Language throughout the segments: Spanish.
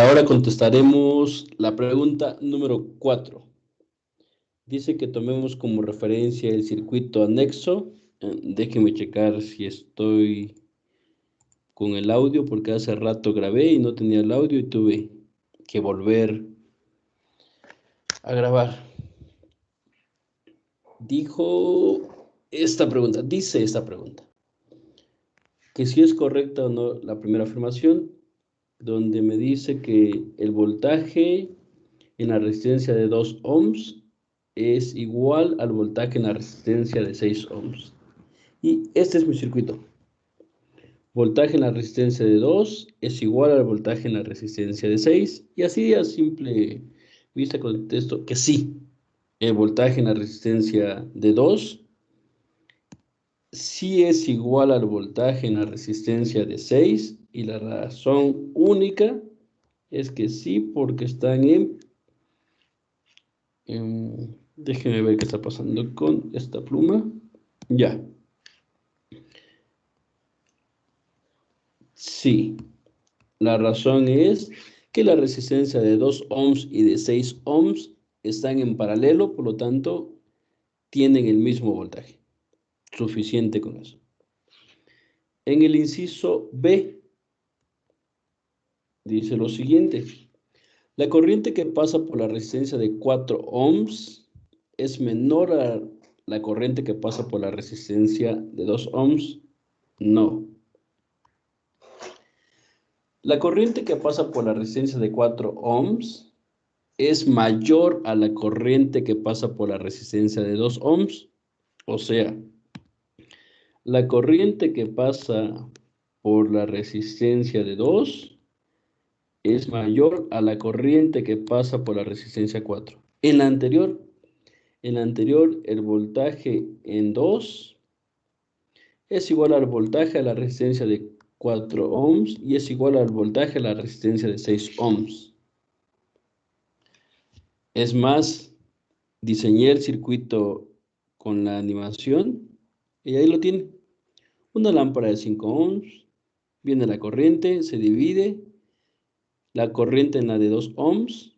Ahora contestaremos la pregunta número 4. Dice que tomemos como referencia el circuito anexo. Déjenme checar si estoy con el audio, porque hace rato grabé y no tenía el audio y tuve que volver a grabar. Dice esta pregunta, que si es correcta o no la primera afirmación, donde me dice que el voltaje en la resistencia de 2 ohms es igual al voltaje en la resistencia de 6 ohms. Y este es mi circuito. Voltaje en la resistencia de 2 es igual al voltaje en la resistencia de 6. Y así a simple vista contesto que sí. El voltaje en la resistencia de 2 sí es igual al voltaje en la resistencia de 6. Y la razón única es que sí, porque están déjenme ver qué está pasando con esta pluma. Ya. Sí. La razón es que la resistencia de 2 ohms y de 6 ohms están en paralelo, por lo tanto, tienen el mismo voltaje. Suficiente con eso. En el inciso B, dice lo siguiente. La corriente que pasa por la resistencia de 4 ohms es menor a la corriente que pasa por la resistencia de 2 ohms. No. La corriente que pasa por la resistencia de 4 ohms es mayor a la corriente que pasa por la resistencia de 2 ohms. O sea, la corriente que pasa por la resistencia de 2 es mayor a la corriente que pasa por la resistencia 4. En la anterior, el voltaje en 2 es igual al voltaje a la resistencia de 4 ohms y es igual al voltaje a la resistencia de 6 ohms. Es más, diseñé el circuito con la animación y ahí lo tiene. Una lámpara de 5 ohms, viene la corriente, se divide. La corriente en la de 2 ohms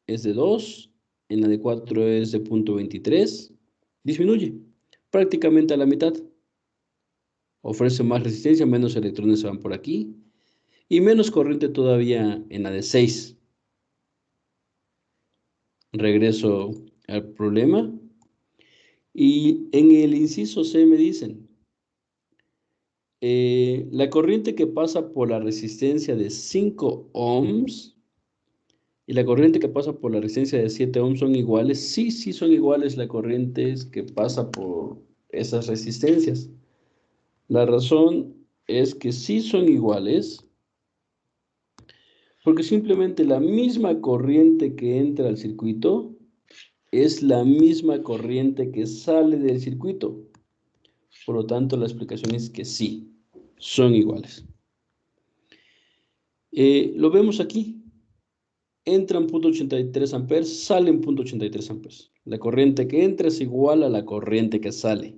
es de 2, en la de 4 es de 0.23. Disminuye prácticamente a la mitad. Ofrece más resistencia, menos electrones se van por aquí. Y menos corriente todavía en la de 6. Regreso al problema. Y en el inciso C me dicen, la corriente que pasa por la resistencia de 5 ohms y la corriente que pasa por la resistencia de 7 ohms son iguales. Sí, sí son iguales las corrientes que pasa por esas resistencias. La razón es que sí son iguales porque simplemente la misma corriente que entra al circuito es la misma corriente que sale del circuito. Por lo tanto, la explicación es que sí, son iguales. Lo vemos aquí. Entran 0.83 amperes, salen 0.83 amperes. La corriente que entra es igual a la corriente que sale.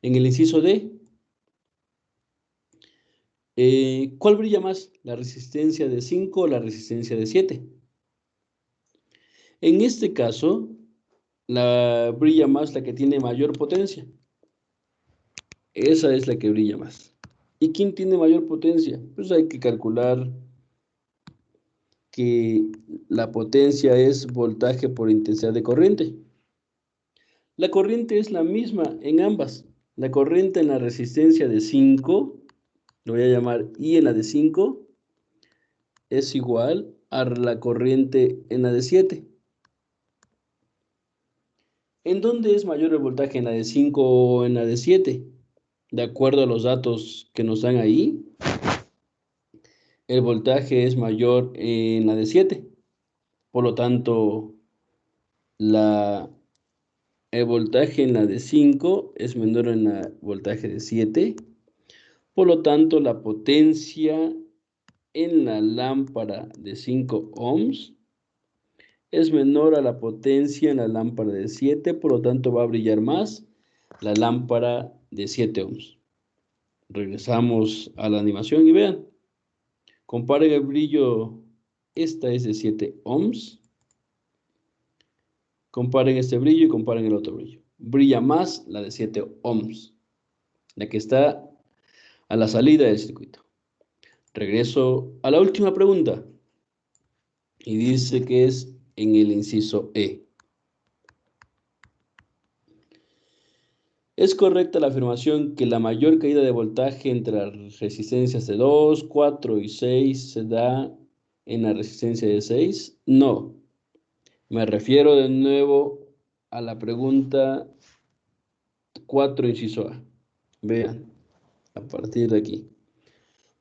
En el inciso D, ¿cuál brilla más? ¿La resistencia de 5 o la resistencia de 7? En este caso, brilla más la que tiene mayor potencia. Esa es la que brilla más. ¿Y quién tiene mayor potencia? Pues hay que calcular que la potencia es voltaje por intensidad de corriente. La corriente es la misma en ambas. La corriente en la resistencia de 5, lo voy a llamar I en la de 5, es igual a la corriente en la de 7. ¿En dónde es mayor el voltaje? ¿En la de 5 o en la de 7? De acuerdo a los datos que nos dan ahí, el voltaje es mayor en la de 7. Por lo tanto, el voltaje en la de 5 es menor en el voltaje de 7. Por lo tanto, la potencia en la lámpara de 5 ohms es menor a la potencia en la lámpara de 7. Por lo tanto, va a brillar más la lámpara de 7 ohms. Regresamos a la animación y vean. Comparen el brillo. Esta es de 7 ohms. Comparen este brillo y comparen el otro brillo. Brilla más la de 7 ohms. La que está a la salida del circuito. Regreso a la última pregunta. Y dice que es en el inciso E. ¿Es correcta la afirmación que la mayor caída de voltaje entre las resistencias de 2, 4 y 6 se da en la resistencia de 6? No. Me refiero de nuevo a la pregunta 4, inciso A. Vean, a partir de aquí.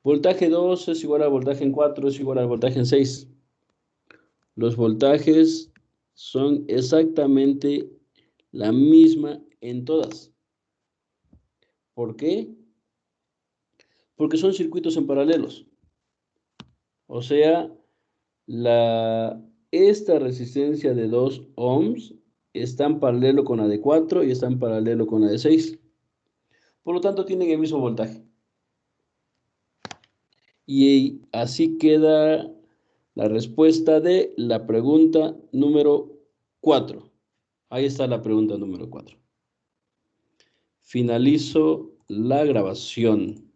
Voltaje 2 es igual al voltaje en 4, es igual al voltaje en 6. Los voltajes son exactamente la misma en todas. ¿Por qué? Porque son circuitos en paralelos. O sea, esta resistencia de 2 ohms está en paralelo con la de 4 y está en paralelo con la de 6. Por lo tanto, tienen el mismo voltaje. Y así queda la respuesta de la pregunta número 4. Ahí está la pregunta número 4. Finalizo la grabación.